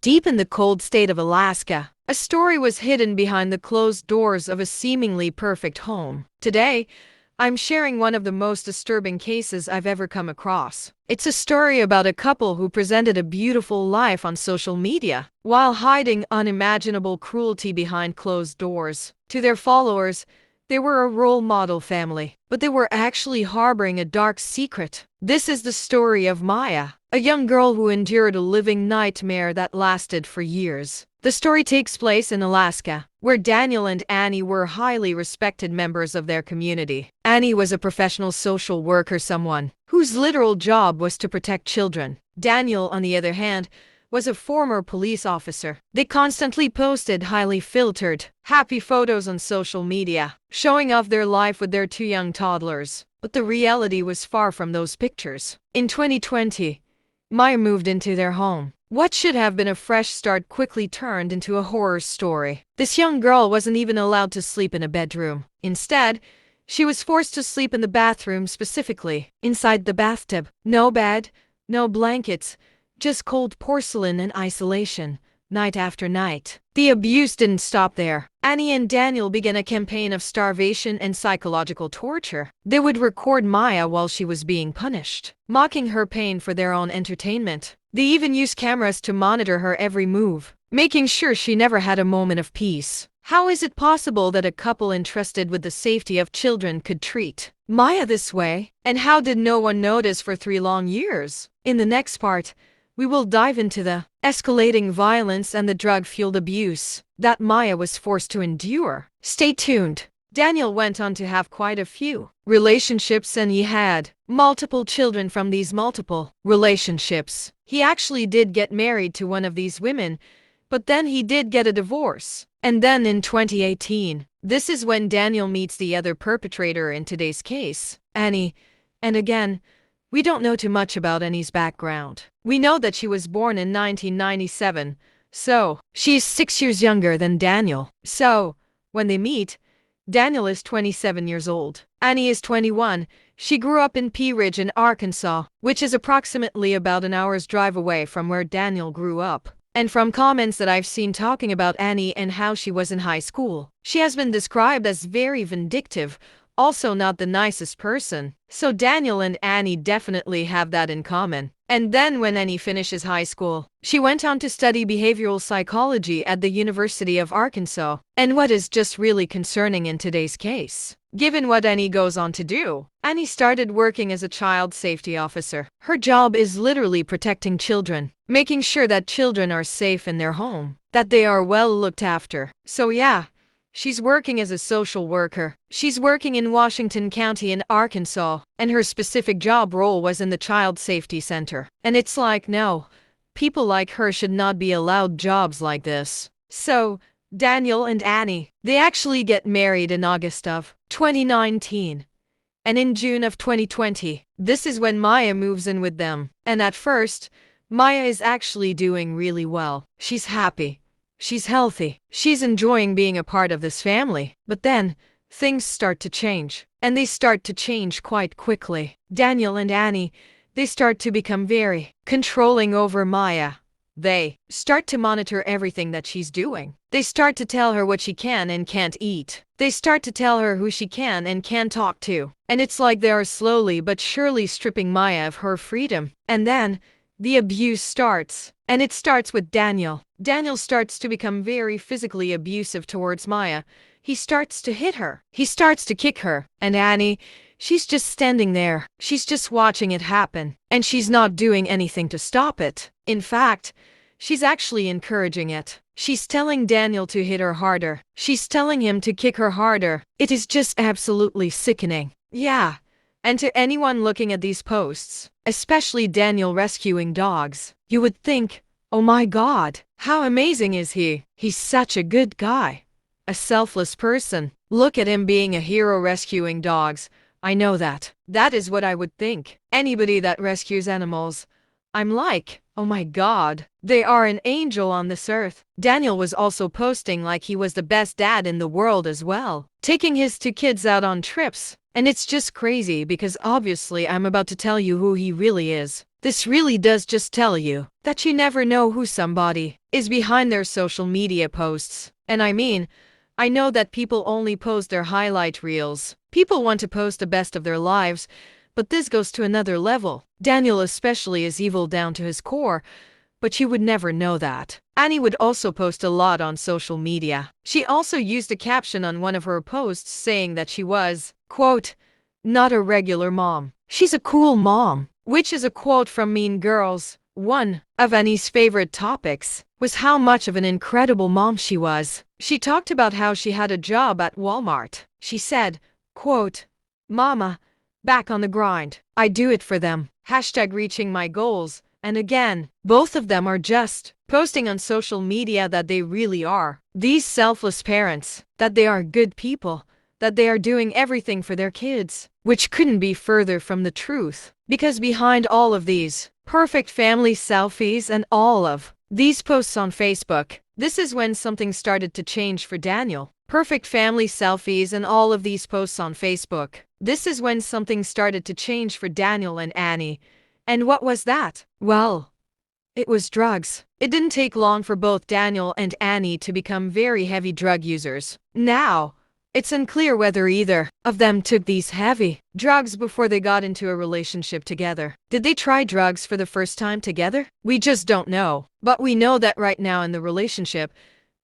Deep in the cold state of Alaska, a story was hidden behind the closed doors of a seemingly perfect home. Today, I'm sharing one of the most disturbing cases I've ever come across. It's a story about a couple who presented a beautiful life on social media, while hiding unimaginable cruelty behind closed doors. To their followers, they were a role model family, but they were actually harboring a dark secret. This is the story of Maya, a young girl who endured a living nightmare that lasted for years. The story takes place in Alaska, where Daniel and Annie were highly respected members of their community. Annie was a professional social worker, someone whose literal job was to protect children. Daniel, on the other hand, was a former police officer. They constantly posted highly filtered, happy photos on social media, showing off their life with their two young toddlers. But the reality was far from those pictures. In 2020, Maya moved into their home. What should have been a fresh start quickly turned into a horror story. This young girl wasn't even allowed to sleep in a bedroom. Instead, she was forced to sleep in the bathroom, specifically inside the bathtub. No bed, no blankets, just cold porcelain and isolation, night after night. The abuse didn't stop there. Annie and Daniel began a campaign of starvation and psychological torture. They would record Maya while she was being punished, mocking her pain for their own entertainment. They even used cameras to monitor her every move, making sure she never had a moment of peace. How is it possible that a couple entrusted with the safety of children could treat Maya this way? And how did no one notice for 3 long years? In the next part, we will dive into the escalating violence and the drug-fueled abuse that Maya was forced to endure. Stay tuned. Daniel went on to have quite a few relationships, and he had multiple children from these multiple relationships. He actually did get married to one of these women, but then he did get a divorce. And then in 2018, this is when Daniel meets the other perpetrator in today's case, Annie. And again, we don't know too much about Annie's background. We know that she was born in 1997, so she's 6 years younger than Daniel. So, when they meet, Daniel is 27 years old. Annie is 21. She grew up in Pea Ridge in Arkansas, which is approximately about an hour's drive away from where Daniel grew up. And from comments that I've seen talking about Annie and how she was in high school, she has been described as very vindictive, also not the nicest person. So Daniel and Annie definitely have that in common. And then when Annie finishes high school, she went on to study behavioral psychology at the University of Arkansas. And what is just really concerning in today's case, given what Annie goes on to do, Annie started working as a child safety officer. Her job is literally protecting children, making sure that children are safe in their home, that they are well looked after. So yeah, she's working as a social worker. She's working in Washington County in Arkansas, and her specific job role was in the Child Safety Center. And it's like, no, people like her should not be allowed jobs like this. So, Daniel and Annie, they actually get married in August of 2019. And in June of 2020, this is when Maya moves in with them. And at first, Maya is actually doing really well. She's happy. She's healthy. She's enjoying being a part of this family. But then, things start to change. And they start to change quite quickly. Daniel and Annie, they start to become very controlling over Maya. They start to monitor everything that she's doing. They start to tell her what she can and can't eat. They start to tell her who she can and can talk to. And it's like they are slowly but surely stripping Maya of her freedom. And then, the abuse starts. And it starts with Daniel. Daniel starts to become very physically abusive towards Maya. He starts to hit her. He starts to kick her. And Annie, she's just standing there. She's just watching it happen. And she's not doing anything to stop it. In fact, she's actually encouraging it. She's telling Daniel to hit her harder. She's telling him to kick her harder. It is just absolutely sickening. Yeah. And to anyone looking at these posts, especially Daniel rescuing dogs, you would think, oh my God, how amazing is he? He's such a good guy. A selfless person. Look at him being a hero rescuing dogs. I know that. That is what I would think. Anybody that rescues animals, I'm like, oh my God, they are an angel on this earth. Daniel was also posting like he was the best dad in the world as well, taking his 2 kids out on trips. And it's just crazy because obviously I'm about to tell you who he really is. This really does just tell you that you never know who somebody is behind their social media posts. And I know that people only post their highlight reels. People want to post the best of their lives, but this goes to another level. Daniel especially is evil down to his core, but you would never know that. Annie would also post a lot on social media. She also used a caption on one of her posts saying that she was, quote, not a regular mom. She's a cool mom, which is a quote from Mean Girls. One of Annie's favorite topics was how much of an incredible mom she was. She talked about how she had a job at Walmart. She said, quote, Mama, back on the grind. I do it for them. Hashtag reaching my goals. And again, both of them are just posting on social media that they really are these selfless parents, that they are good people, that they are doing everything for their kids, which couldn't be further from the truth. Because behind all of these perfect family selfies and all of these posts on Facebook, this is when something started to change for Daniel. Perfect family selfies and all of these posts on Facebook. This is when something started to change for Daniel and Annie. And what was that? Well, it was drugs. It didn't take long for both Daniel and Annie to become very heavy drug users. Now, it's unclear whether either of them took these heavy drugs before they got into a relationship together. Did they try drugs for the first time together? We just don't know. But we know that right now in the relationship,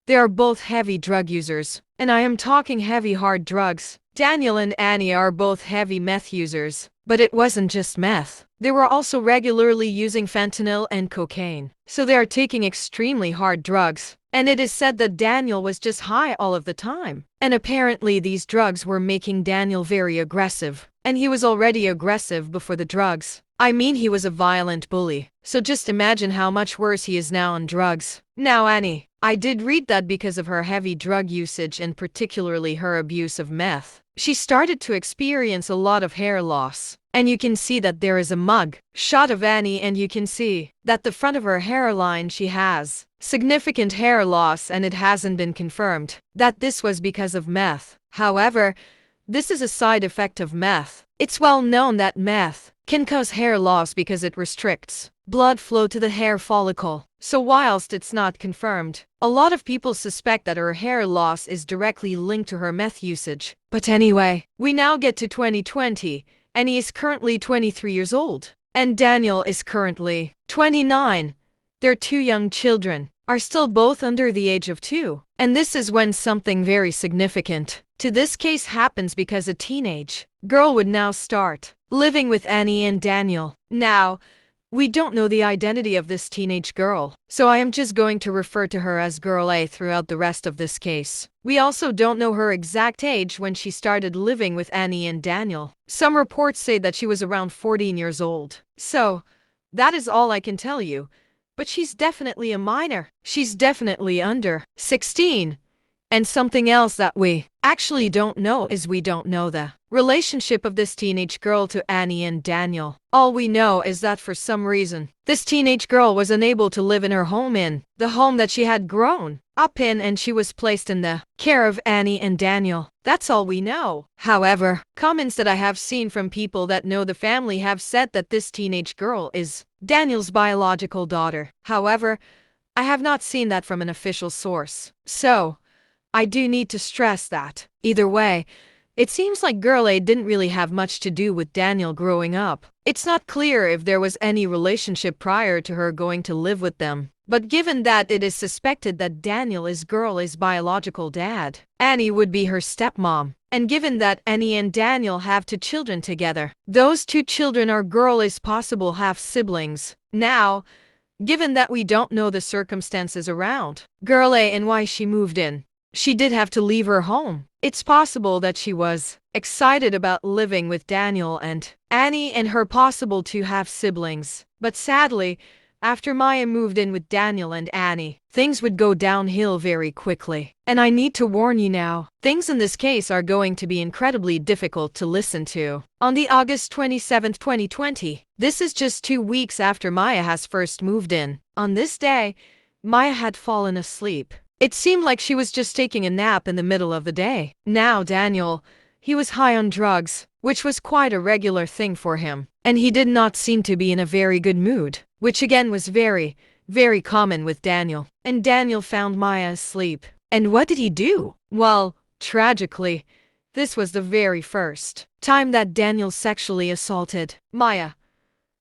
they are both heavy drug users. And I am talking heavy hard drugs. Daniel and Annie are both heavy meth users. But it wasn't just meth. They were also regularly using fentanyl and cocaine. So they are taking extremely hard drugs. And it is said that Daniel was just high all of the time. And apparently these drugs were making Daniel very aggressive. And he was already aggressive before the drugs. He was a violent bully. So just imagine how much worse he is now on drugs. Now Annie, I did read that because of her heavy drug usage and particularly her abuse of meth, she started to experience a lot of hair loss. And you can see that there is a mug shot of Annie and you can see that the front of her hairline she has significant hair loss and it hasn't been confirmed that this was because of meth. However, this is a side effect of meth. It's well known that meth can cause hair loss because it restricts blood flow to the hair follicle. So whilst it's not confirmed, a lot of people suspect that her hair loss is directly linked to her meth usage. But anyway, we now get to 2020, and he is currently 23 years old. And Daniel is currently 29. Their two young children are still both under the age of 2. And this is when something very significant to this case happens because a teenage girl would now start living with Annie and Daniel. Now, we don't know the identity of this teenage girl, so I am just going to refer to her as Girl A throughout the rest of this case. We also don't know her exact age when she started living with Annie and Daniel. Some reports say that she was around 14 years old. So, that is all I can tell you. But she's definitely a minor. She's definitely under 16. And something else that we actually don't know is we don't know the relationship of this teenage girl to Annie and Daniel. All we know is that for some reason, this teenage girl was unable to live in her home in the home that she had grown up in and she was placed in the care of Annie and Daniel. That's all we know. However, comments that I have seen from people that know the family have said that this teenage girl is Daniel's biological daughter. However, I have not seen that from an official source. So, I do need to stress that, either way, it seems like Girl A didn't really have much to do with Daniel growing up. It's not clear if there was any relationship prior to her going to live with them. But given that it is suspected that Daniel is Girl A's biological dad, Annie would be her stepmom. And given that Annie and Daniel have 2 children together, those 2 children are Girl A's possible half-siblings. Now, given that we don't know the circumstances around Girl A and why she moved in, she did have to leave her home. It's possible that she was excited about living with Daniel and Annie and her possible 2 half-siblings. But sadly, after Maya moved in with Daniel and Annie, things would go downhill very quickly. And I need to warn you now, things in this case are going to be incredibly difficult to listen to. On the August 27, 2020, this is just 2 weeks after Maya has first moved in. On this day, Maya had fallen asleep. It seemed like she was just taking a nap in the middle of the day. Now Daniel, He was high on drugs, which was quite a regular thing for him, and he did not seem to be in a very good mood, which again was very, very common with Daniel. And Daniel found Maya asleep. And what did he do? Well, tragically, this was the very first time that Daniel sexually assaulted Maya.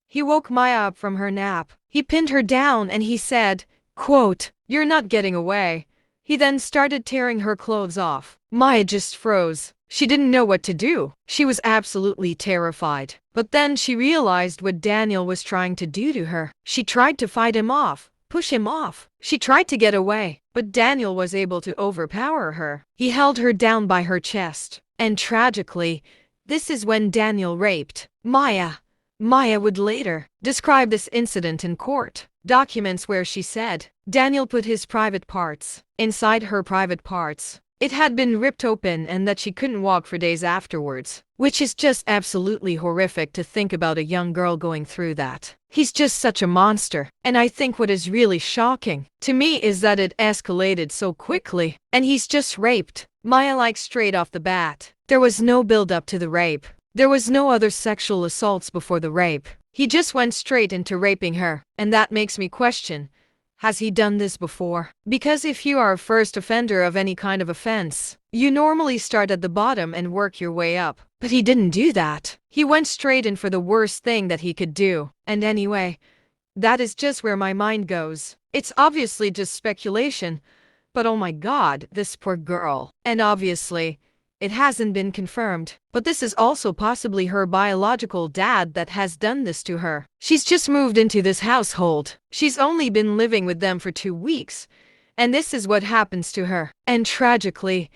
He woke Maya up from her nap. He pinned her down and he said, quote, "You're not getting away." He then started tearing her clothes off. Maya just froze. She didn't know what to do. She was absolutely terrified. But then she realized what Daniel was trying to do to her. She tried to fight him off, push him off. She tried to get away, but Daniel was able to overpower her. He held her down by her chest. And tragically, this is when Daniel raped Maya. Maya would later describe this incident in court documents where she said, Daniel put his private parts inside her private parts. It had been ripped open and that she couldn't walk for days afterwards, which is just absolutely horrific to think about a young girl going through that. He's just such a monster. And I think what is really shocking to me is that it escalated so quickly, and he's just raped Maya like straight off the bat. There was no build up to the rape. There was no other sexual assaults before the rape. He just went straight into raping her, and that makes me question, has he done this before? Because if you are a first offender of any kind of offense, you normally start at the bottom and work your way up. But he didn't do that. He went straight in for the worst thing that he could do. And anyway, that is just where my mind goes. It's obviously just speculation, but oh my God, this poor girl. And obviously, it hasn't been confirmed, but this is also possibly her biological dad that has done this to her. She's just moved into this household. She's only been living with them for 2 weeks, and this is what happens to her. And tragically,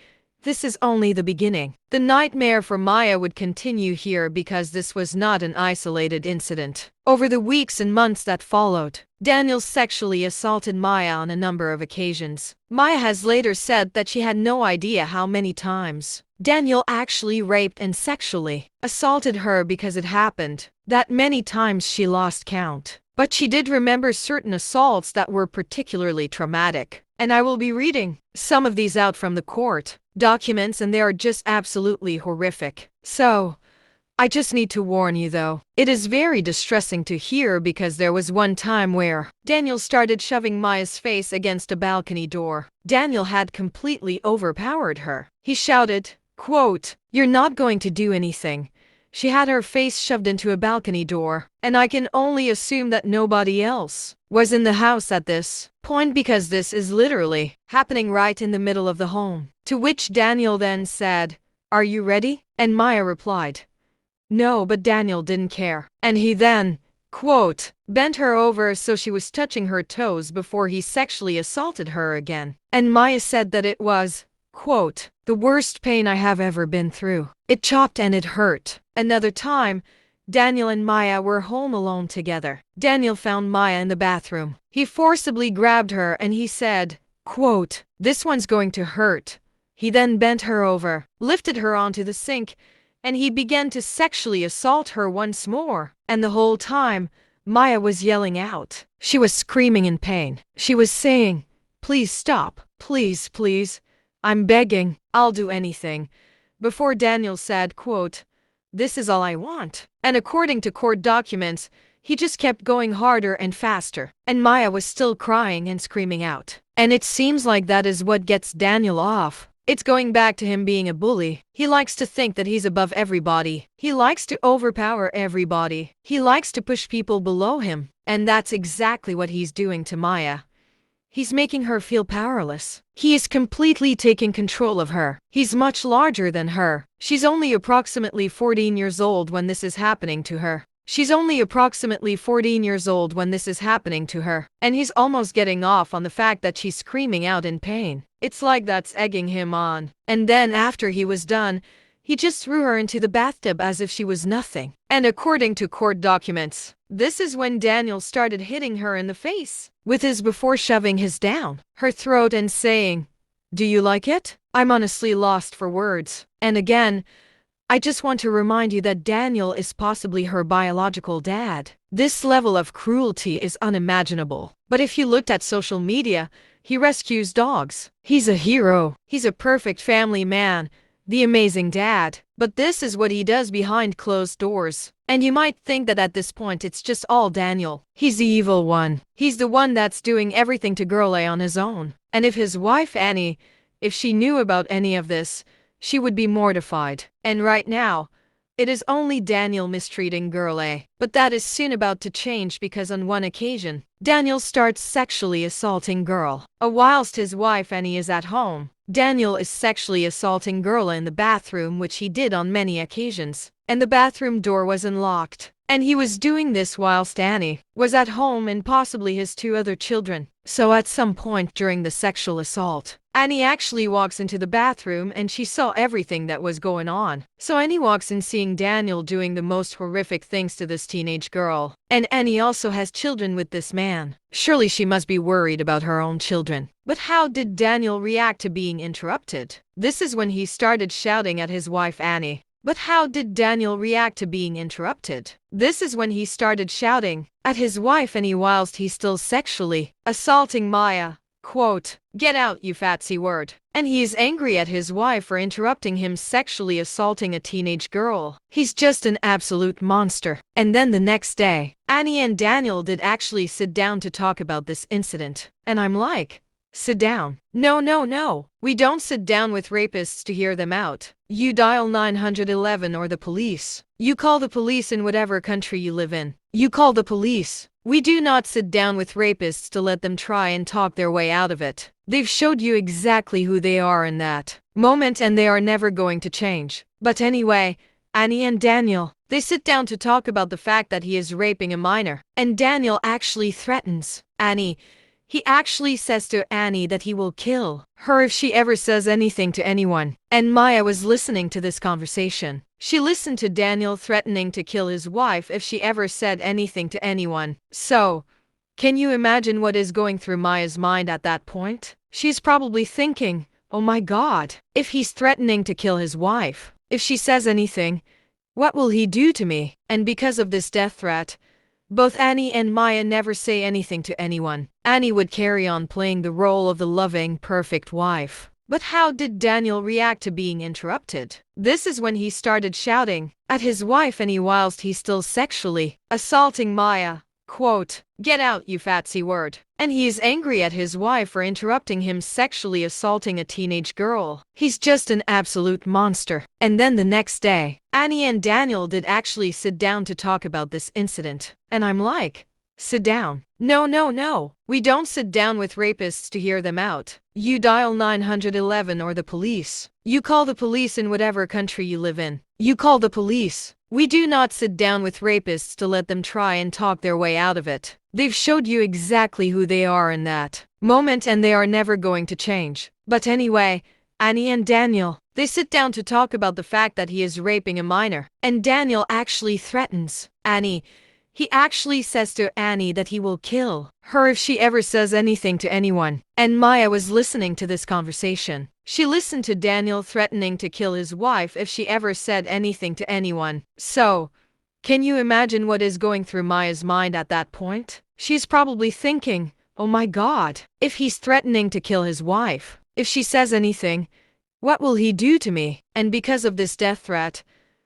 this is only the beginning. The nightmare for Maya would continue here because this was not an isolated incident. Over the weeks and months that followed, Daniel sexually assaulted Maya on a number of occasions. Maya has later said that she had no idea how many times Daniel actually raped and sexually assaulted her because it happened that many times she lost count. But she did remember certain assaults that were particularly traumatic. And I will be reading some of these out from the court documents, and they are just absolutely horrific. So, I just need to warn you though, it is very distressing to hear because there was one time where Daniel started shoving Maya's face against a balcony door. Daniel had completely overpowered her. He shouted, quote, "You're not going to do anything." She had her face shoved into a balcony door, and I can only assume that nobody else was in the house at this point because this is literally happening right in the middle of the home. To which Daniel then said, "Are you ready?" And Maya replied, "No," but Daniel didn't care. And he then, quote, bent her over so she was touching her toes before he sexually assaulted her again. And Maya said that it was, quote, "the worst pain I have ever been through. It chopped and it hurt." Another time, Daniel and Maya were home alone together. Daniel found Maya in the bathroom. He forcibly grabbed her and he said, quote, "This one's going to hurt." He then bent her over, lifted her onto the sink, and he began to sexually assault her once more. And the whole time, Maya was yelling out. She was screaming in pain. She was saying, "Please stop. Please, please. I'm begging. I'll do anything." Before Daniel said, quote, "This is all I want." And according to court documents, he just kept going harder and faster. And Maya was still crying and screaming out. And it seems like that is what gets Daniel off. It's going back to him being a bully. He likes to think that he's above everybody. He likes to overpower everybody. He likes to push people below him. And that's exactly what he's doing to Maya. He's making her feel powerless. He is completely taking control of her. He's much larger than her. She's only approximately 14 years old when this is happening to her. She's only approximately 14 years old when this is happening to her. And he's almost getting off on the fact that she's screaming out in pain. It's like that's egging him on. And then after he was done, he just threw her into the bathtub as if she was nothing. And according to court documents, this is when Daniel started hitting her in the face with his before shoving his down her throat and saying, "Do you like it?" I'm honestly lost for words. And again, I just want to remind you that Daniel is possibly her biological dad. This level of cruelty is unimaginable. But if you looked at social media, he rescues dogs. He's a hero. He's a perfect family man. the amazing dad. But this is what he does behind closed doors. And you might think that at this point it's just all Daniel. He's the evil one. He's the one that's doing everything to Girl A on his own. And if his wife Annie, if she knew about any of this, she would be mortified. And right now, it is only Daniel mistreating Girl A. But that is soon about to change because on one occasion, Daniel starts sexually assaulting Girl A whilst his wife Annie is at home. Daniel is sexually assaulting Girl A in the bathroom, which he did on many occasions, and the bathroom door was unlocked. And he was doing this whilst Annie was at home and possibly his two other children. So at some point during the sexual assault, Annie actually walks into the bathroom and she saw everything that was going on. So Annie walks in seeing Daniel doing the most horrific things to this teenage girl. And Annie also has children with this man. Surely she must be worried about her own children. But how did Daniel react to being interrupted? This is when he started shouting at his wife Annie. But how did Daniel react to being interrupted? This is when he started shouting at his wife Annie whilst he's still sexually assaulting Maya. Quote, "Get out, you fat C-word." And he is angry at his wife for interrupting him sexually assaulting a teenage girl. He's just an absolute monster. And then the next day, Annie and Daniel did actually sit down to talk about this incident. And I'm like, sit down. No. We don't sit down with rapists to hear them out. You dial 911 or the police. You call the police in whatever country you live in. You call the police. We do not sit down with rapists to let them try and talk their way out of it. They've showed you exactly who they are in that moment and they are never going to change. But anyway, Annie and Daniel, they sit down to talk about the fact that he is raping a minor. And Daniel actually threatens Annie. He actually says to Annie that he will kill her if she ever says anything to anyone. And Maya was listening to this conversation. She listened to Daniel threatening to kill his wife if she ever said anything to anyone. So, can you imagine what is going through Maya's mind at that point? She's probably thinking, oh my God, if he's threatening to kill his wife, if she says anything, what will he do to me? And because of this death threat, both Annie and Maya never say anything to anyone. Annie would carry on playing the role of the loving, perfect wife. But how did Daniel react to being interrupted? This is when he started shouting at his wife Annie whilst he's still sexually assaulting Maya. Quote, "Get out, you fat C-word." And he is angry at his wife for interrupting him sexually assaulting a teenage girl. He's just an absolute monster. And then the next day, Annie and Daniel did actually sit down to talk about this incident. And I'm like, sit down. No. We don't sit down with rapists to hear them out. You dial 911 or the police. You call the police in whatever country you live in. You call the police. We do not sit down with rapists to let them try and talk their way out of it. They've showed you exactly who they are in that moment and they are never going to change. But anyway, Annie and Daniel, they sit down to talk about the fact that he is raping a minor. And Daniel actually threatens Annie. He actually says to Annie that he will kill her if she ever says anything to anyone. And Maya was listening to this conversation. She listened to Daniel threatening to kill his wife if she ever said anything to anyone. So, can you imagine what is going through Maya's mind at that point? She's probably thinking, oh my God, if he's threatening to kill his wife, if she says anything, what will he do to me? And because of this death threat,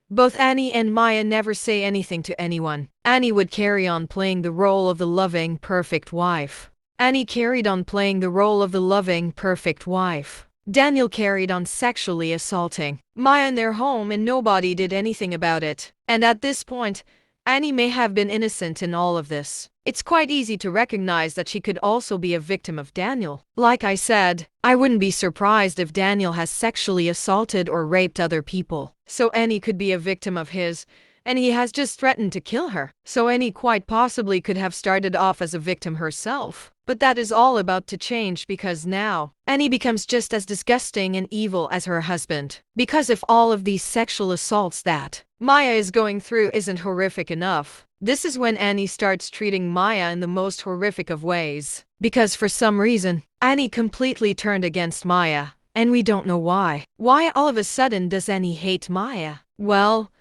both Annie and Maya never say anything to anyone. Annie would carry on playing the role of the loving, perfect wife. Annie carried on playing the role of the loving, perfect wife. Daniel carried on sexually assaulting Maya in their home and nobody did anything about it. And at this point, Annie may have been innocent in all of this. It's quite easy to recognize that she could also be a victim of Daniel. Like I said, I wouldn't be surprised if Daniel has sexually assaulted or raped other people. So Annie could be a victim of his, and he has just threatened to kill her. So Annie quite possibly could have started off as a victim herself. But that is all about to change because now, Annie becomes just as disgusting and evil as her husband. Because if all of these sexual assaults that Maya is going through isn't horrific enough, this is when Annie starts treating Maya in the most horrific of ways. Because for some reason, Annie completely turned against Maya. And we don't know why. Why all of a sudden does Annie hate Maya? Well,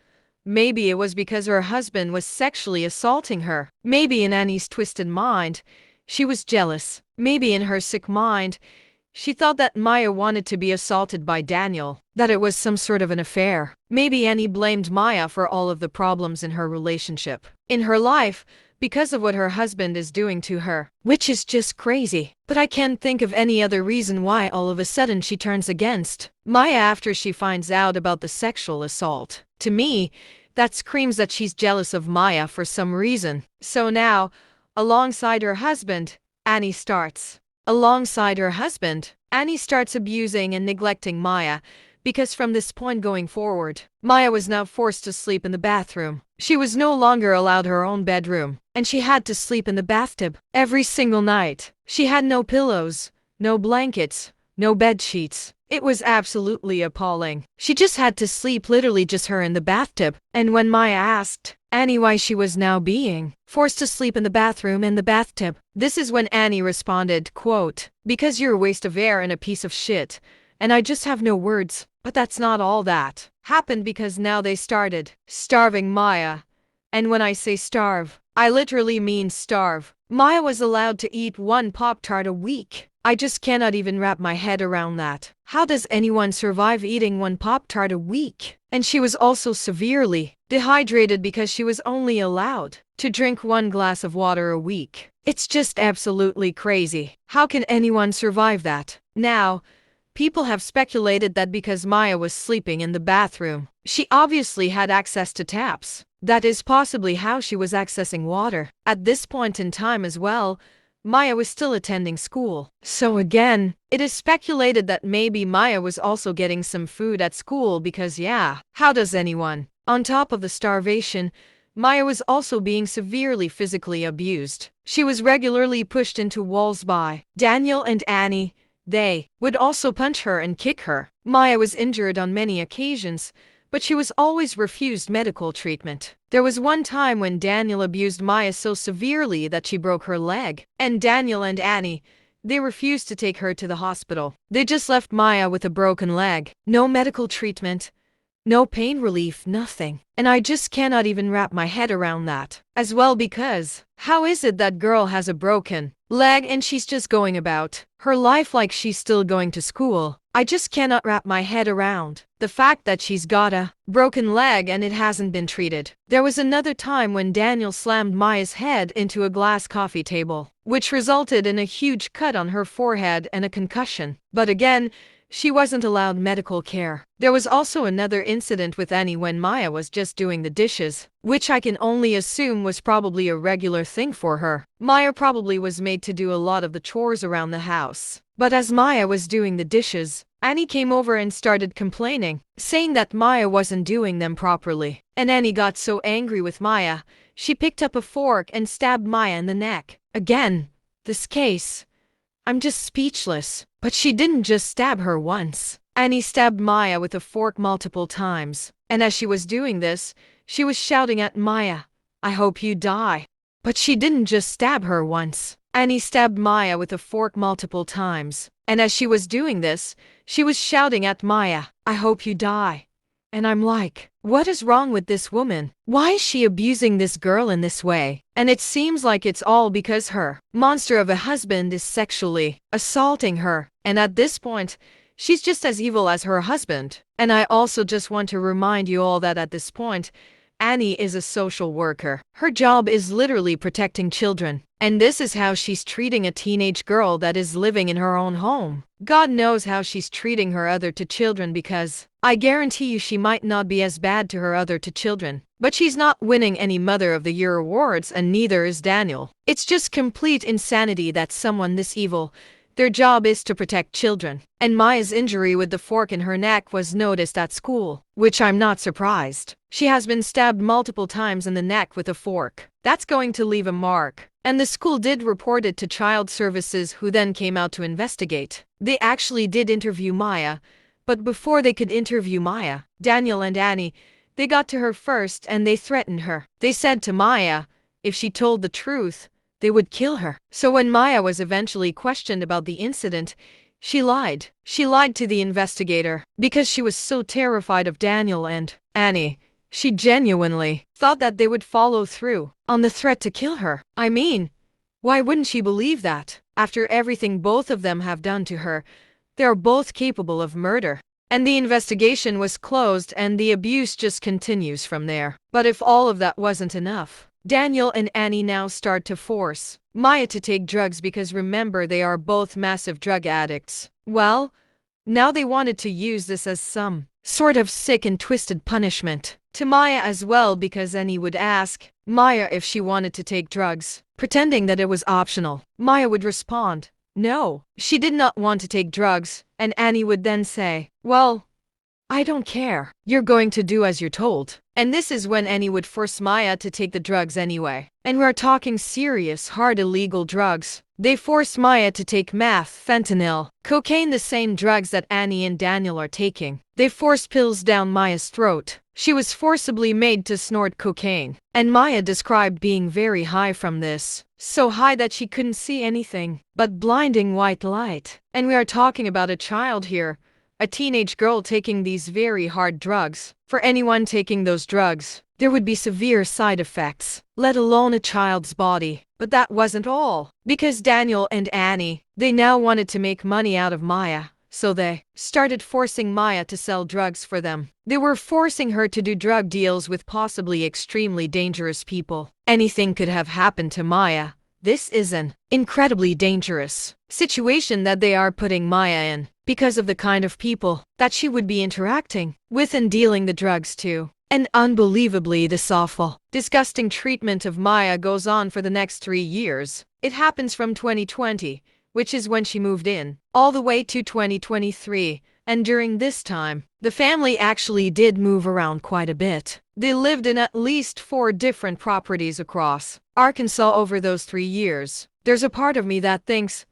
maybe it was because her husband was sexually assaulting her. Maybe in Annie's twisted mind, she was jealous. Maybe in her sick mind, She thought that Maya wanted to be assaulted by Daniel, that it was some sort of an affair. Maybe Annie blamed Maya for all of the problems in her relationship, in her life, because of what her husband is doing to her, which is just crazy. But I can't think of any other reason why all of a sudden she turns against Maya after she finds out about the sexual assault. To me, that screams that she's jealous of Maya for some reason. So now, alongside her husband, Annie starts abusing and neglecting Maya, because from this point going forward, Maya was now forced to sleep in the bathroom. She was no longer allowed her own bedroom, and she had to sleep in the bathtub every single night. She had no pillows, no blankets, no bed sheets. It was absolutely appalling. She just had to sleep, literally just her in the bathtub. And when Maya asked Annie why she was now being forced to sleep in the bathroom and the bathtub, this is when Annie responded, quote, "Because you're a waste of air and a piece of shit, and I just have no words." But that's not all that happened, because now they started starving Maya. And when I say starve, I literally mean starve. Maya was allowed to eat one Pop-Tart a week. I just cannot even wrap my head around that. How does anyone survive eating one Pop-Tart a week? And she was also severely dehydrated because she was only allowed to drink one glass of water a week. It's just absolutely crazy. How can anyone survive that? Now, people have speculated that because Maya was sleeping in the bathroom, she obviously had access to taps. That is possibly how she was accessing water. At this point in time as well, Maya was still attending school. So again, it is speculated that maybe Maya was also getting some food at school, because yeah, how does anyone? On top of the starvation, Maya was also being severely physically abused. She was regularly pushed into walls by Daniel and Annie. They would also punch her and kick her. Maya was injured on many occasions, but she was always refused medical treatment. There was one time when Daniel abused Maya so severely that she broke her leg, and Daniel and Annie, they refused to take her to the hospital. They just left Maya with a broken leg. No medical treatment, no pain relief, nothing. And I just cannot even wrap my head around that. As well, because how is it that girl has a broken leg and she's just going about her life like she's still going to school? I just cannot wrap my head around the fact that she's got a broken leg and it hasn't been treated. There was another time when Daniel slammed Maya's head into a glass coffee table, which resulted in a huge cut on her forehead and a concussion. But again, she wasn't allowed medical care. There was also another incident with Annie when Maya was just doing the dishes, which I can only assume was probably a regular thing for her. Maya probably was made to do a lot of the chores around the house. But as Maya was doing the dishes, Annie came over and started complaining, saying that Maya wasn't doing them properly. And Annie got so angry with Maya, she picked up a fork and stabbed Maya in the neck. Again, this case, I'm just speechless. But she didn't just stab her once. Annie stabbed Maya with a fork multiple times. And as she was doing this, she was shouting at Maya, "I hope you die." But she didn't just stab her once. Annie stabbed Maya with a fork multiple times. And as she was doing this, she was shouting at Maya, "I hope you die." And I'm like, what is wrong with this woman? Why is she abusing this girl in this way? And it seems like it's all because her monster of a husband is sexually assaulting her. And at this point, she's just as evil as her husband. And I also just want to remind you all that at this point, Annie is a social worker. Her job is literally protecting children. And this is how she's treating a teenage girl that is living in her own home. God knows how she's treating her other two children, because I guarantee you she might not be as bad to her other two children. But she's not winning any Mother of the Year awards, and neither is Daniel. It's just complete insanity that someone this evil, their job is to protect children. And Maya's injury with the fork in her neck was noticed at school, which I'm not surprised. She has been stabbed multiple times in the neck with a fork. That's going to leave a mark. And the school did report it to Child Services, who then came out to investigate. They actually did interview Maya, but before they could interview Maya, Daniel and Annie, they got to her first and they threatened her. They said to Maya, if she told the truth, they would kill her. So when Maya was eventually questioned about the incident, she lied. She lied to the investigator because she was so terrified of Daniel and Annie. She genuinely thought that they would follow through on the threat to kill her. I mean, Why wouldn't she believe that? After everything both of them have done to her, they are both capable of murder. And the investigation was closed and the abuse just continues from there. But if all of that wasn't enough, Daniel and Annie now start to force Maya to take drugs because remember they are both massive drug addicts. Well, now they wanted to use this as some sort of sick and twisted punishment to Maya as well because Annie would ask Maya if she wanted to take drugs, pretending that it was optional. Maya would respond, no, she did not want to take drugs, and Annie would then say, well, I don't care. You're going to do as you're told. And this is when Annie would force Maya to take the drugs anyway. And we're talking serious, hard illegal drugs. They forced Maya to take meth, fentanyl, cocaine, the same drugs that Annie and Daniel are taking. They forced pills down Maya's throat. She was forcibly made to snort cocaine. And Maya described being very high from this. So high that she couldn't see anything but blinding white light. And we are talking about a child here. A teenage girl taking these very hard drugs. For anyone taking those drugs, there would be severe side effects, let alone a child's body. But that wasn't all. Because Daniel and Annie, they now wanted to make money out of Maya. So they started forcing Maya to sell drugs for them. They were forcing her to do drug deals with possibly extremely dangerous people. Anything could have happened to Maya. This is an incredibly dangerous situation that they are putting Maya in because of the kind of people that she would be interacting with and dealing the drugs to. And unbelievably, this awful, disgusting treatment of Maya goes on for the next 3 years. It happens from 2020, which is when she moved in, all the way to 2023. And during this time, the family actually did move around quite a bit. They lived in at least 4 different properties across Arkansas over those 3 years. There's a part of me that thinks,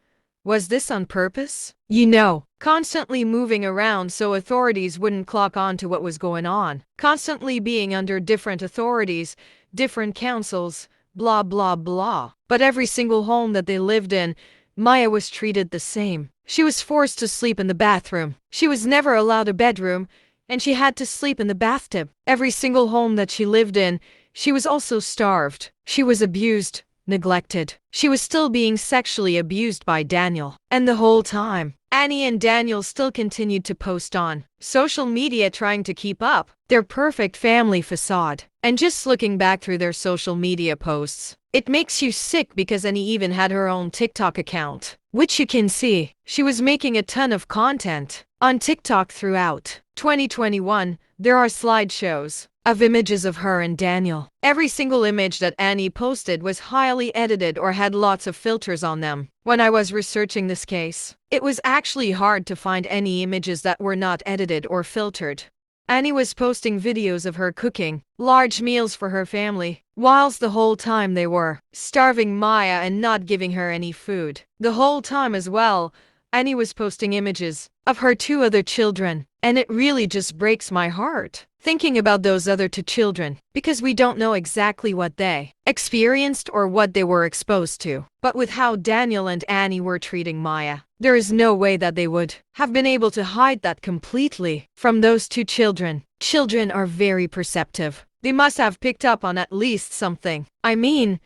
was this on purpose? You know, constantly moving around so authorities wouldn't clock on to what was going on. Constantly being under different authorities, different councils, blah blah blah. But every single home that they lived in, Maya was treated the same. She was forced to sleep in the bathroom. She was never allowed a bedroom, and she had to sleep in the bathtub. Every single home that she lived in, she was also starved. She was abused, neglected. She was still being sexually abused by Daniel. And the whole time, Annie and Daniel still continued to post on social media trying to keep up their perfect family facade. And just looking back through their social media posts, it makes you sick because Annie even had her own TikTok account, which you can see. She was making a ton of content on TikTok throughout 2021. There are slideshows of images of her and Daniel. Every single image that Annie posted was highly edited or had lots of filters on them. When I was researching this case, it was actually hard to find any images that were not edited or filtered. Annie was posting videos of her cooking large meals for her family, whilst the whole time they were starving Maya and not giving her any food. The whole time as well, Annie was posting images of her 2 other children, and it really just breaks my heart thinking about those other 2 children, because we don't know exactly what they experienced or what they were exposed to. But with how Daniel and Annie were treating Maya, there is no way that they would have been able to hide that completely from those 2 children. Children are very perceptive. They must have picked up on at least something. I mean,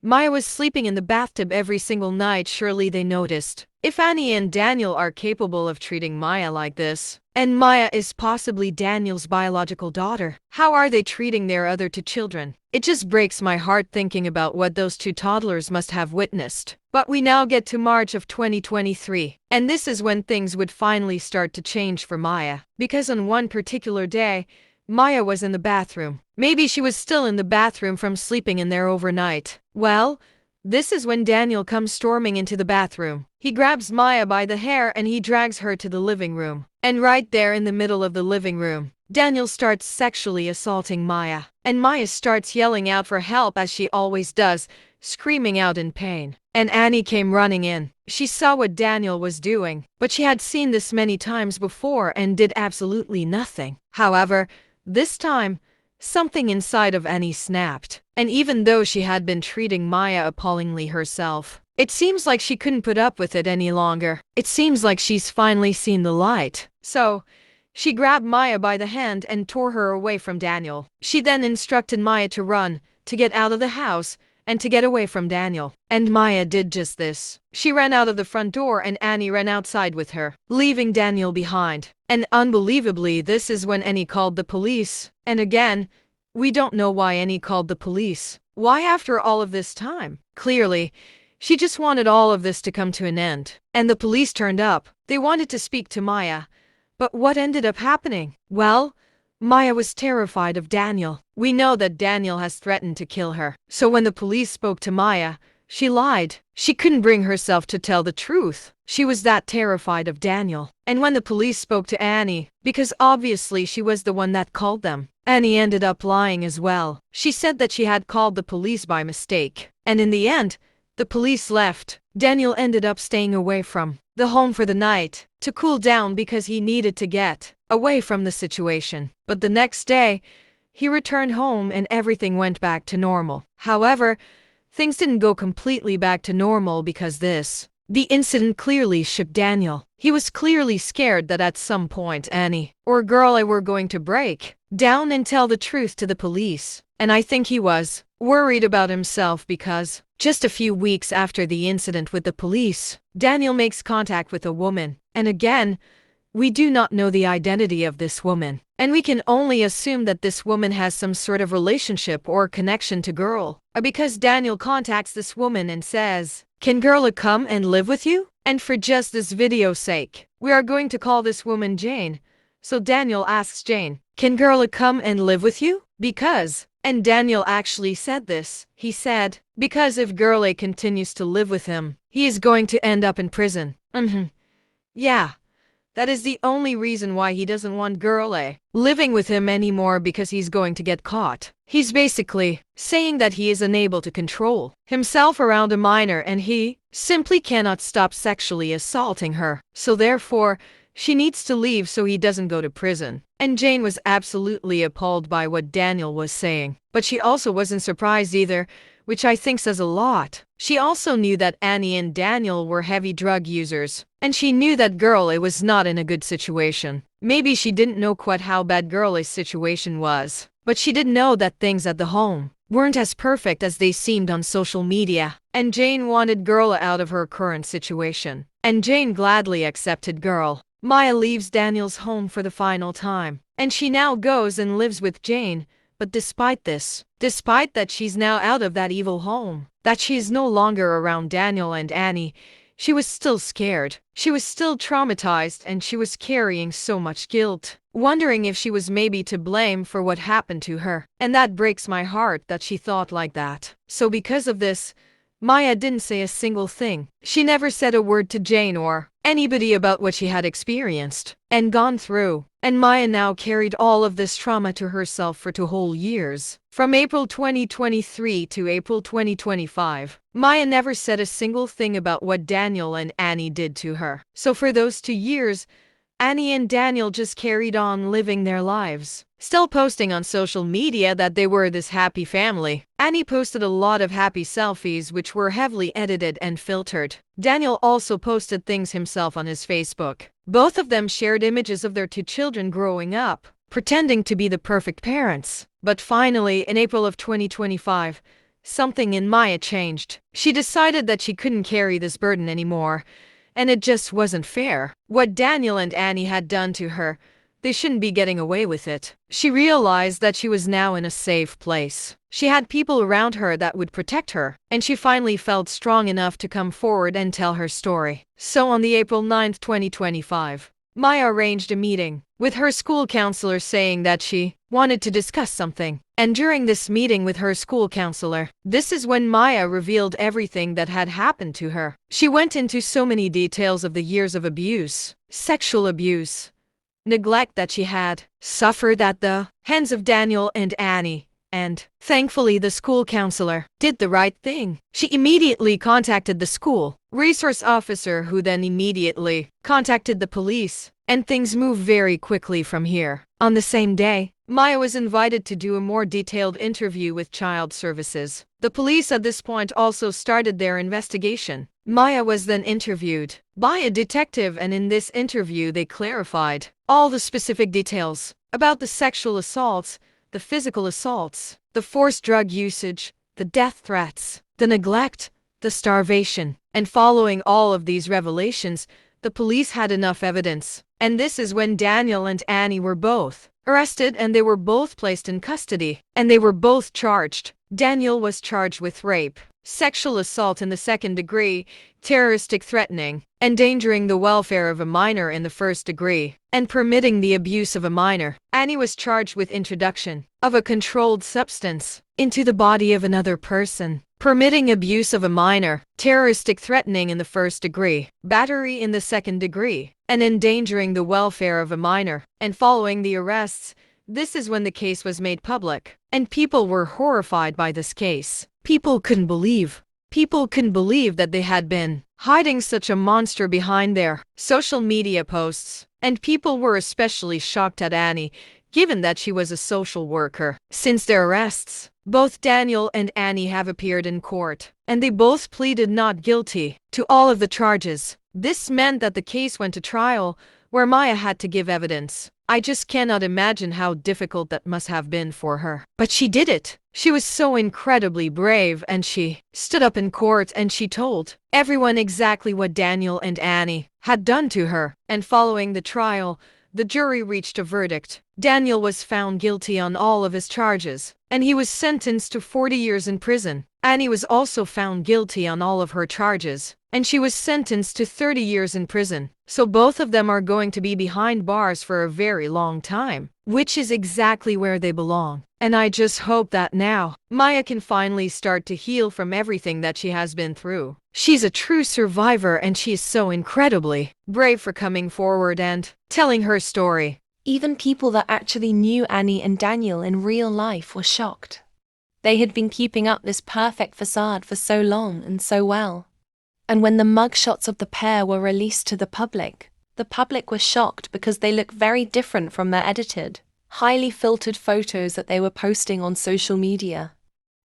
Maya was sleeping in the bathtub every single night. Surely they noticed. If Annie and Daniel are capable of treating Maya like this, and Maya is possibly Daniel's biological daughter, how are they treating their other 2 children? It just breaks my heart thinking about what those 2 toddlers must have witnessed. But we now get to March of 2023, and this is when things would finally start to change for Maya. Because on one particular day, Maya was in the bathroom. Maybe she was still in the bathroom from sleeping in there overnight. Well, this is when Daniel comes storming into the bathroom. He grabs Maya by the hair and he drags her to the living room. And right there in the middle of the living room, Daniel starts sexually assaulting Maya. And Maya starts yelling out for help as she always does, screaming out in pain. And Annie came running in. She saw what Daniel was doing, but she had seen this many times before and did absolutely nothing. However, this time, something inside of Annie snapped. And even though she had been treating Maya appallingly herself, it seems like she couldn't put up with it any longer. It seems like she's finally seen the light. So, she grabbed Maya by the hand and tore her away from Daniel. She then instructed Maya to run, to get out of the house, and to get away from Daniel. And Maya did just this. She ran out of the front door and Annie ran outside with her, leaving Daniel behind. And unbelievably, this is when Annie called the police. And again, we don't know why Annie called the police. Why after all of this time? Clearly, she just wanted all of this to come to an end. And the police turned up. They wanted to speak to Maya. But what ended up happening? Well, Maya was terrified of Daniel. We know that Daniel has threatened to kill her. So when the police spoke to Maya, she lied. She couldn't bring herself to tell the truth. She was that terrified of Daniel. And when the police spoke to Annie, because obviously she was the one that called them, Annie ended up lying as well. She said that she had called the police by mistake. And in the end, the police left. Daniel ended up staying away from the home for the night to cool down because he needed to get away from the situation. But the next day, he returned home and everything went back to normal. However, things didn't go completely back to normal because the incident clearly shook Daniel. He was clearly scared that at some point Annie or Girlie were going to break down and tell the truth to the police. And I think he was worried about himself because just a few weeks after the incident with the police, Daniel makes contact with a woman. And again, we do not know the identity of this woman. And we can only assume that this woman has some sort of relationship or connection to Girlie. Because Daniel contacts this woman and says, "Can Girlie come and live with you?" And for just this video's sake, we are going to call this woman Jane. So Daniel asks Jane, "Can Girlie come and live with you?" And Daniel actually said this. He said, because if Girlie continues to live with him, he is going to end up in prison. Yeah. That is the only reason why he doesn't want Girlie living with him anymore, because he's going to get caught. He's basically saying that he is unable to control himself around a minor and he simply cannot stop sexually assaulting her. So therefore, she needs to leave so he doesn't go to prison. And Jane was absolutely appalled by what Daniel was saying. But she also wasn't surprised either, which I think says a lot. She also knew that Annie and Daniel were heavy drug users. And she knew that Girlie was not in a good situation. Maybe she didn't know quite how bad Girlie's situation was. But she did know that things at the home weren't as perfect as they seemed on social media. And Jane wanted Girlie out of her current situation. And Jane gladly accepted Girlie. Maya leaves Daniel's home for the final time. And she now goes and lives with Jane. But despite this, despite that she's now out of that evil home, that she's no longer around Daniel and Annie, she was still scared. She was still traumatized and she was carrying so much guilt, wondering if she was maybe to blame for what happened to her. And that breaks my heart that she thought like that. So because of this, Maya didn't say a single thing. She never said a word to Jane or anybody about what she had experienced and gone through. And Maya now carried all of this trauma to herself for 2 whole years. From April 2023 to April 2025, Maya never said a single thing about what Daniel and Annie did to her. So for those 2 years, Annie and Daniel just carried on living their lives, still posting on social media that they were this happy family. Annie posted a lot of happy selfies which were heavily edited and filtered. Daniel also posted things himself on his Facebook. Both of them shared images of their 2 children growing up, pretending to be the perfect parents. But finally, in April of 2025, something in Maya changed. She decided that she couldn't carry this burden anymore. And it just wasn't fair. What Daniel and Annie had done to her, they shouldn't be getting away with it. She realized that she was now in a safe place. She had people around her that would protect her, and she finally felt strong enough to come forward and tell her story. So on the April 9th, 2025, Maya arranged a meeting with her school counselor saying that she wanted to discuss something. And during this meeting with her school counselor, this is when Maya revealed everything that had happened to her. She went into so many details of the years of abuse, sexual abuse, neglect that she had suffered at the hands of Daniel and Annie. And thankfully, the school counselor did the right thing. She immediately contacted the school resource officer, who then immediately contacted the police. And things moved very quickly from here. On the same day, Maya was invited to do a more detailed interview with Child Services. The police at this point also started their investigation. Maya was then interviewed by a detective, and in this interview they clarified all the specific details about the sexual assaults, the physical assaults, the forced drug usage, the death threats, the neglect, the starvation. And following all of these revelations, the police had enough evidence. And this is when Daniel and Annie were both arrested and they were both placed in custody. And they were both charged. Daniel was charged with rape, sexual assault in the second degree, terroristic threatening, endangering the welfare of a minor in the first degree, and permitting the abuse of a minor. Annie was charged with introduction of a controlled substance into the body of another person, permitting abuse of a minor, terroristic threatening in the first degree, battery in the second degree, and endangering the welfare of a minor. And following the arrests, this is when the case was made public, and people were horrified by this case. People couldn't believe that they had been hiding such a monster behind their social media posts. And people were especially shocked at Annie, given that she was a social worker. Since their arrests, both Daniel and Annie have appeared in court, and they both pleaded not guilty to all of the charges. This meant that the case went to trial, where Maya had to give evidence. I just cannot imagine how difficult that must have been for her. But she did it. She was so incredibly brave, and she stood up in court and she told everyone exactly what Daniel and Annie had done to her. And following the trial, the jury reached a verdict. Daniel was found guilty on all of his charges, and he was sentenced to 40 years in prison. Annie was also found guilty on all of her charges, and she was sentenced to 30 years in prison. So both of them are going to be behind bars for a very long time, which is exactly where they belong. And I just hope that now, Maya can finally start to heal from everything that she has been through. She's a true survivor, and she is so incredibly brave for coming forward and telling her story. Even people that actually knew Annie and Daniel in real life were shocked. They had been keeping up this perfect facade for so long and so well. And when the mugshots of the pair were released to the public was shocked because they look very different from their edited, highly filtered photos that they were posting on social media.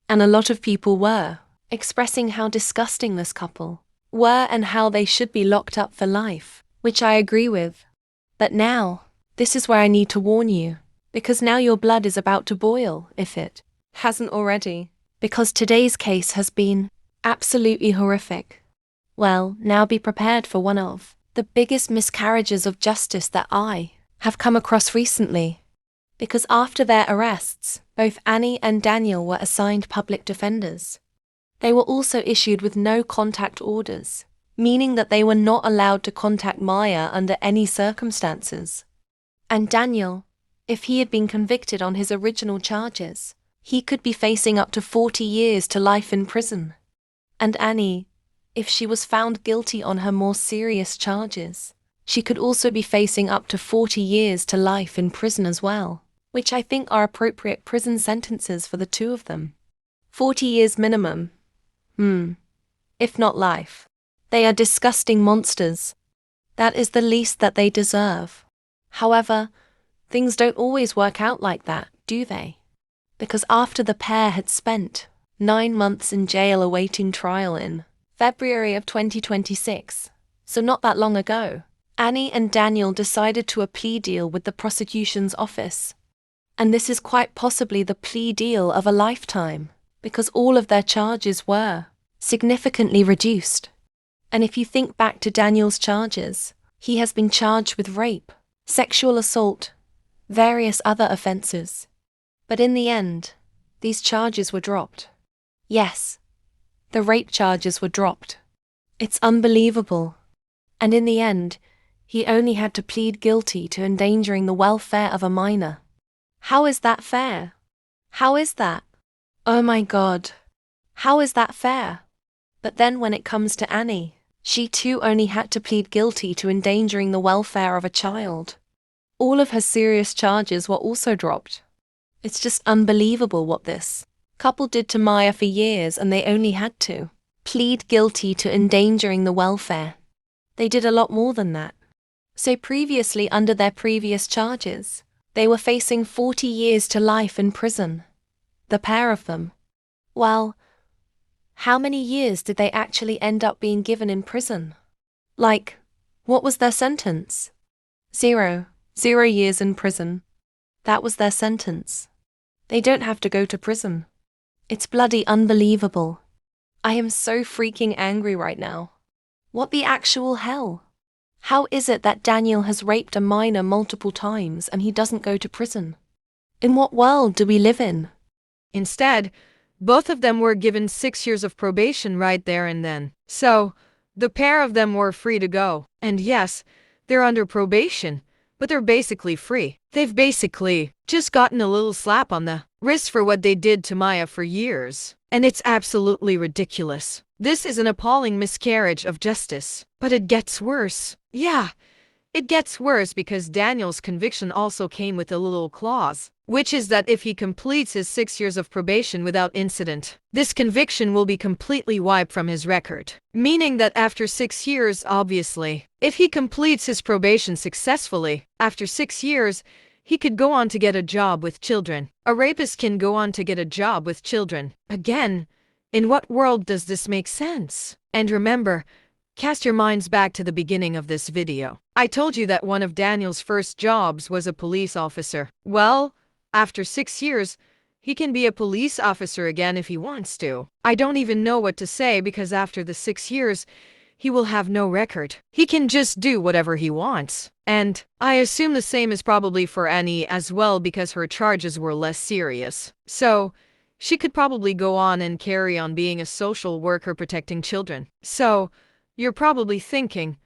And a lot of people were expressing how disgusting this couple were and how they should be locked up for life, which I agree with. But now, this is where I need to warn you, because now your blood is about to boil, if it hasn't already, because today's case has been absolutely horrific. Well, now be prepared for one of the biggest miscarriages of justice that I have come across recently. Because after their arrests, both Annie and Daniel were assigned public defenders. They were also issued with no contact orders, meaning that they were not allowed to contact Maya under any circumstances. And Daniel, if he had been convicted on his original charges, he could be facing up to 40 years to life in prison. And Annie, if she was found guilty on her more serious charges, she could also be facing up to 40 years to life in prison as well, which I think are appropriate prison sentences for the two of them. 40 years minimum. If not life. They are disgusting monsters. That is the least that they deserve. However, things don't always work out like that, do they? Because after the pair had spent 9 months in jail awaiting trial in February of 2026, so not that long ago, Annie and Daniel decided to a plea deal with the prosecution's office. And this is quite possibly the plea deal of a lifetime, because all of their charges were significantly reduced. And if you think back to Daniel's charges, he has been charged with rape, sexual assault, various other offences. But in the end, these charges were dropped. Yes, the rape charges were dropped. It's unbelievable. And in the end, he only had to plead guilty to endangering the welfare of a minor. How is that fair? How is that? Oh my God. How is that fair? But then when it comes to Annie, she too only had to plead guilty to endangering the welfare of a child. All of her serious charges were also dropped. It's just unbelievable what this couple did to Maya for years, and they only had to plead guilty to endangering the welfare. They did a lot more than that. So previously, under their previous charges, they were facing 40 years to life in prison. The pair of them. Well, how many years did they actually end up being given in prison? Like, what was their sentence? 0 years in prison. That was their sentence. They don't have to go to prison. It's bloody unbelievable. I am so freaking angry right now. What the actual hell? How is it that Daniel has raped a minor multiple times and he doesn't go to prison? In what world do we live in? Instead, both of them were given 6 years of probation right there and then. So, the pair of them were free to go. And yes, they're under probation, but they're basically free. They've basically just gotten a little slap on the wrist for what they did to Maya for years. And it's absolutely ridiculous. This is an appalling miscarriage of justice. But it gets worse. Yeah, it gets worse because Daniel's conviction also came with a little clause, which is that if he completes his 6 years of probation without incident, this conviction will be completely wiped from his record. Meaning that after 6 years, obviously, if he completes his probation successfully, after 6 years, he could go on to get a job with children. A rapist can go on to get a job with children. Again, in what world does this make sense? And remember, cast your minds back to the beginning of this video. I told you that one of Daniel's first jobs was a police officer. Well, after 6 years, he can be a police officer again if he wants to. I don't even know what to say because after the 6 years, he will have no record. He can just do whatever he wants. And I assume the same is probably for Annie as well because her charges were less serious. So, she could probably go on and carry on being a social worker protecting children. So, you're probably thinking,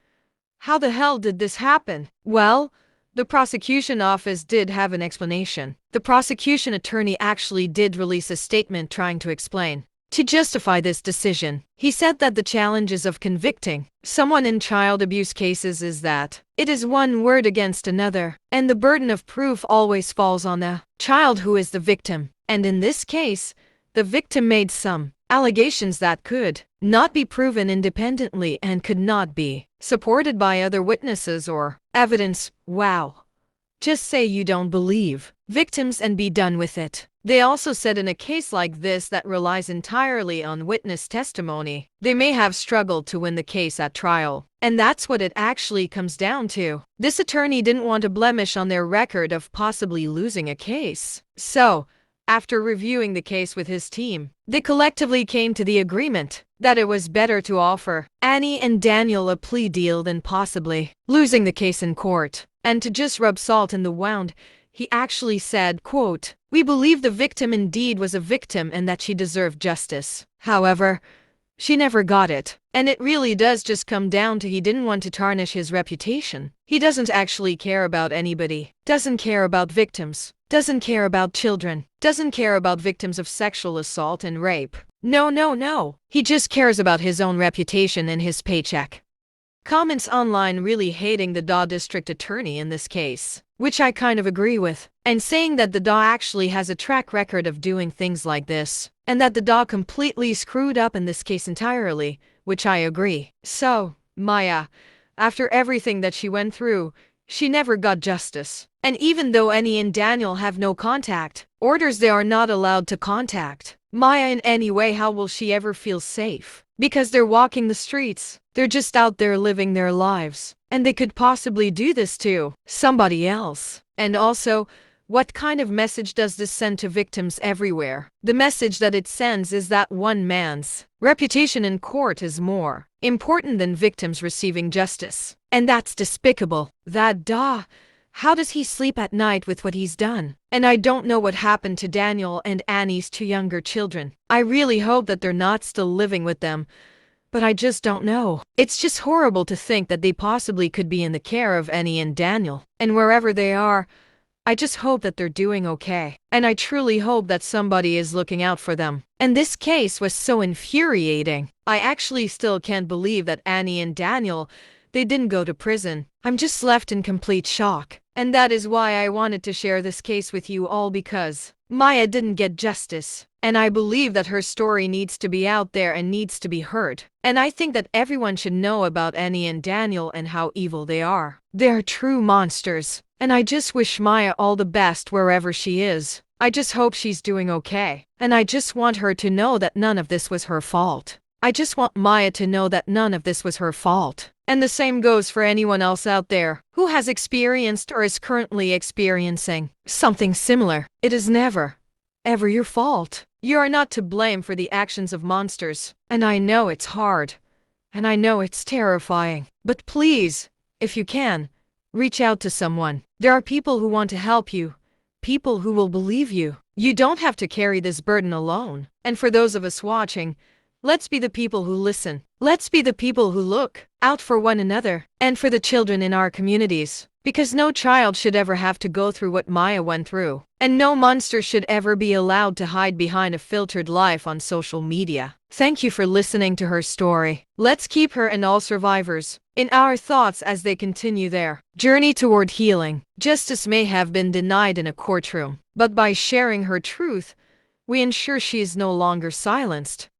how the hell did this happen? Well, the prosecution office did have an explanation. The prosecution attorney actually did release a statement trying to explain. To justify this decision, he said that the challenges of convicting someone in child abuse cases is that it is one word against another, and the burden of proof always falls on the child who is the victim. And in this case, the victim made some allegations that could not be proven independently and could not be supported by other witnesses or evidence. Wow. Just say you don't believe victims and be done with it. They also said in a case like this that relies entirely on witness testimony, they may have struggled to win the case at trial. And that's what it actually comes down to. This attorney didn't want a blemish on their record of possibly losing a case. So, after reviewing the case with his team, they collectively came to the agreement that it was better to offer Annie and Daniel a plea deal than possibly losing the case in court. And to just rub salt in the wound, he actually said, quote, "We believe the victim indeed was a victim and that she deserved justice. However, she never got it. And it really does just come down to he didn't want to tarnish his reputation. He doesn't actually care about anybody, doesn't care about victims, doesn't care about children, doesn't care about victims of sexual assault and rape. No. He just cares about his own reputation and his paycheck." Comments online really hating the Daw district attorney in this case, which I kind of agree with, and saying that the Daw actually has a track record of doing things like this, and that the Daw completely screwed up in this case entirely, which I agree. So, Maya, after everything that she went through, she never got justice. And even though Annie and Daniel have no contact orders, they are not allowed to contact Maya in any way. How will she ever feel safe? Because they're walking the streets. They're just out there living their lives. And they could possibly do this to somebody else. And also, what kind of message does this send to victims everywhere? The message that it sends is that one man's reputation in court is more important than victims receiving justice. And that's despicable. That Daw, how does he sleep at night with what he's done? And I don't know what happened to Daniel and Annie's two younger children. I really hope that they're not still living with them, but I just don't know. It's just horrible to think that they possibly could be in the care of Annie and Daniel. And wherever they are, I just hope that they're doing okay. And I truly hope that somebody is looking out for them. And this case was so infuriating. I actually still can't believe that Annie and Daniel, they didn't go to prison. I'm just left in complete shock. And that is why I wanted to share this case with you all, because Maya didn't get justice. And I believe that her story needs to be out there and needs to be heard. And I think that everyone should know about Annie and Daniel and how evil they are. They're true monsters. And I just wish Maya all the best wherever she is. I just hope she's doing okay. And I just want her to know that none of this was her fault. I just want Maya to know that none of this was her fault. And the same goes for anyone else out there who has experienced or is currently experiencing something similar. It is never, ever your fault. You are not to blame for the actions of monsters. And I know it's hard. And I know it's terrifying. But please, if you can, reach out to someone. There are people who want to help you. People who will believe you. You don't have to carry this burden alone. And for those of us watching, let's be the people who listen. Let's be the people who look out for one another and for the children in our communities. Because no child should ever have to go through what Maya went through. And no monster should ever be allowed to hide behind a filtered life on social media. Thank you for listening to her story. Let's keep her and all survivors in our thoughts as they continue their journey toward healing. Justice may have been denied in a courtroom, but by sharing her truth, we ensure she is no longer silenced.